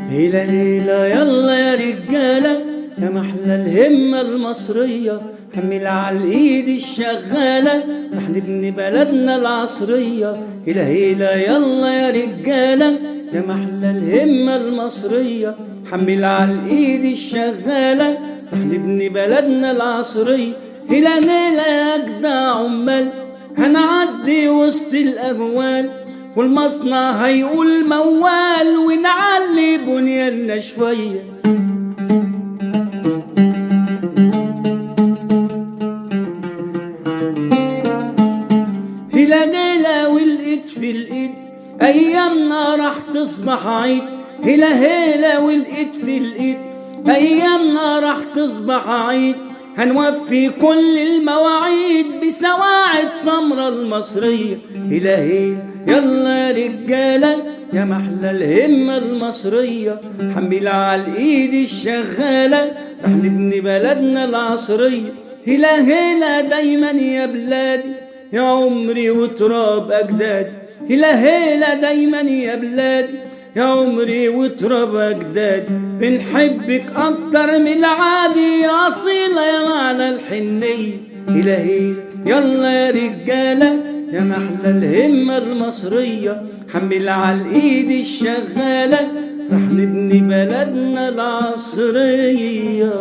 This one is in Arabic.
هيلا هيلا يلا يا رجالة يا محلى الهمة المصرية، حمل على الإيد الشغالة رح نبني بلدنا العصرية. هيلا هيلا يلا يا رجالة يا محلى الهمة المصرية، حمل على الإيد الشغالة رح نبني بلدنا العصرية. هيلا هيلا يا أجدع عمال هنعدي وسط الأموال، والمصنع هيقول موال ونعلي بنياننا شوية. هيلا هيلا والإيد في الإيد أيامنا راح تصبح عيد. هيلا هيلا والإيد في الإيد أيامنا راح تصبح عيد، هنوفي كل المواعيد بسواعد سمرة المصرية. هيلا هيلا يلا يا رجالة يا محلى الهمة المصرية، حمل على الإيد الشغالة رح نبني بلدنا العصرية. هيلا هيلا دايما يا بلادي يا عمري وتراب أجدادي. هيلا هيلا دايما يا بلادي يا عمري وتراب أجدادي، بنحبك أكتر من العادي يا أصيلة يا معنى الحنية. هيلا هيلا يلا يا رجالة يا محلى الهمة المصرية، حمل على الإيد الشغالة رح نبني بلدنا العصرية.